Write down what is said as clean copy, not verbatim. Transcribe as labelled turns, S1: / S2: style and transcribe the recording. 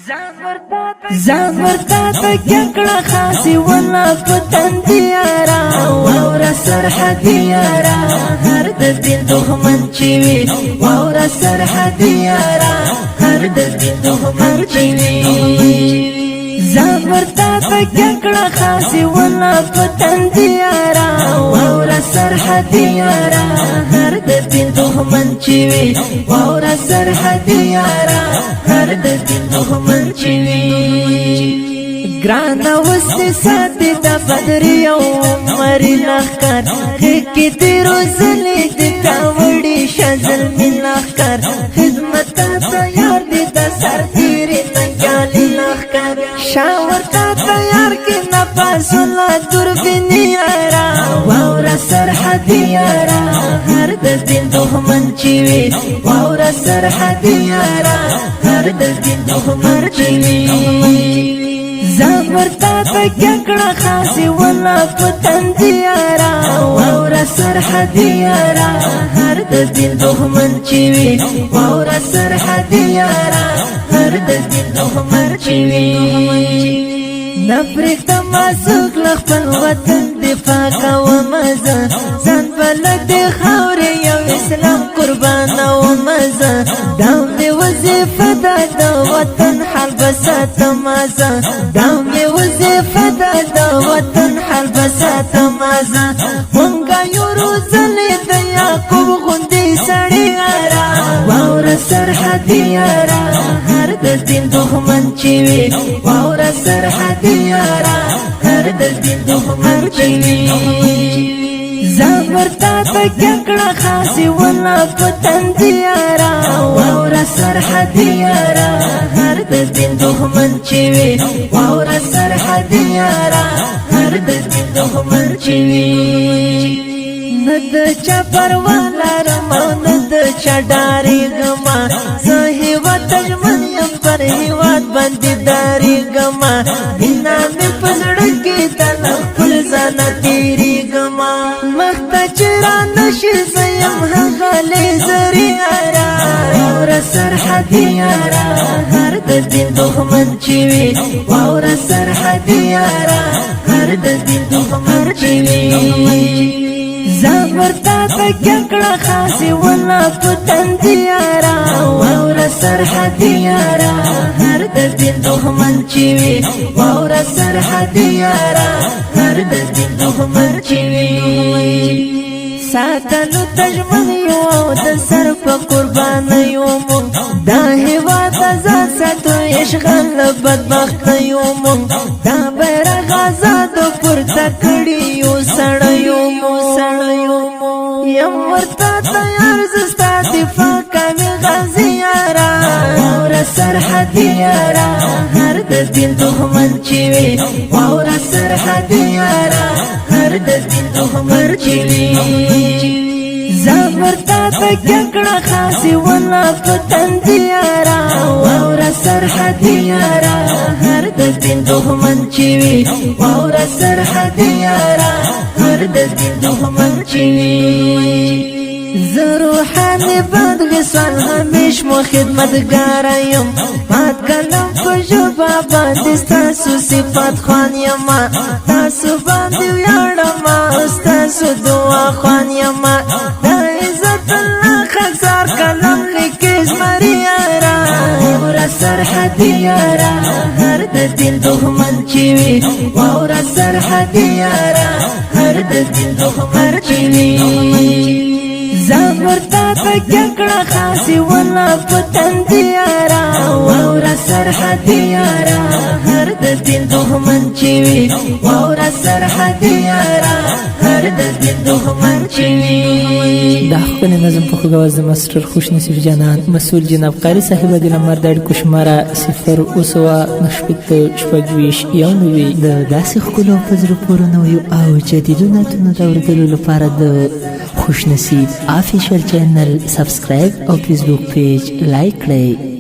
S1: زان ورتا تکړه خاصي ولا پتن دیارا اور سرحد دیارا هر د دین دښمن چی وی اور سرحد دیارا هر د دین دښمن چی وی زان ورتا تکړه خاصي ولا پتن دیارا اور سرحد دیارا هر د دین دښمن چی وی اور سرحد دیارا هر د دین دښمن چی وی گرانا وستی ساتی دا بدر یو مری لخکر خیکی تیرو زلی دی تاوڑی شازل می لخکر خدمتا تیار دی دا سر تیری نگالی لخکر شاورتا تیار کی نپاسولا دربینی آرا واورا سرحدی آرا هر دا دین دخمن چیوی واورا سرحدی آرا هر دا دین دخمن چیوی زان ورتا تکړه خاصي ولا پتن دیارا اور سرحد دیارا هر د دین دښمن چی وی اور سرحد دیارا هر د دین دښمن چی وی نفرت ما سوک خپل وطن دفاع کوم مزه ځان بلد خاورې یو اسلام قربان او مزه داو دی وظیفه د وطن حال بسات مزه داو دی وظیفه د وطن حال بسات مزه مونږه یو روزلې د یعقوب غوندې سړی را واور سرحد یارا هر د دین دښمن چی وی واور سرحد یارا هر د دین دښمن چی وی زان ورتا تکړه خاصي ولا پتن دیارا واور سرحد یارا هر د دین دښمن چی وی واور سرحد یارا هر د دین دښمن چی وی ند چا پروالا رما ند چا ډاری غما زهي وتجمن يم پر هیواد باندې داری غما بنا مې پزړ کې تل خپل ځان تیری غما مخت چرا نشي زم هغه زری را اور سرحد یارا هر د دین دښمن چی وی اور سرحد یارا هر د دین دښمن چی وی زان ورتا تکړه خاصي ولا پتن دیارا اور سرحد دیارا هر د دین دښمن چی وی اور سرحد دیارا هر د دین دښمن چی وی ساتلو تجمن یو د سر په قربان یو مون دا هوا تازه ساتو اشغال بدبخت یو مون دا بیرغ آزاد پورته کړی یو سړیو یم ورته تیار زستا دفاع کوي غازی یارا اور سرحد یارا هر د دین دښمن چی وی اور سرحد یارا هر د دین دښمن چی وی زان ورتا تکړه خاصي ولا پتن دیارا اور سرحد یارا هر د دین دښمن چی وی اور سرحد یارا هر د دین دښمن چی وی زروحانی بد غسال همیش مو خدمتگار یم مات کلم په ژبه باندې ستاسو صفات خوان یم تاسو باندې ویاړم ستاسو دعا خوان یم د عزت الله خزار کلم لیکي زمری یارا اور سرحد یارا هر د دین دښمن چی وی اور سرحد یارا هر د دین دښمن چی وی زان ورتا تکړه خاصي ولا پتن دیارا اور سرحد یارا هر د دین دښمن چی وی اور سرحد یارا هر د دین دښمن چی وی
S2: دا خپل نظم په خوګاوز مستر خوش نصیب جانان مسئول جناب قاری صاحب د نمبر د کوشمارا 0 اوسوا نشپت شپږويش یو نوې د داسې خلکو په زړه پورونه یو او جديدو ناتونو د اوریدلو لپاره د خوش نصیب آفیشل چینل سبسکرایب او فیسبوک پیج لایک کړئ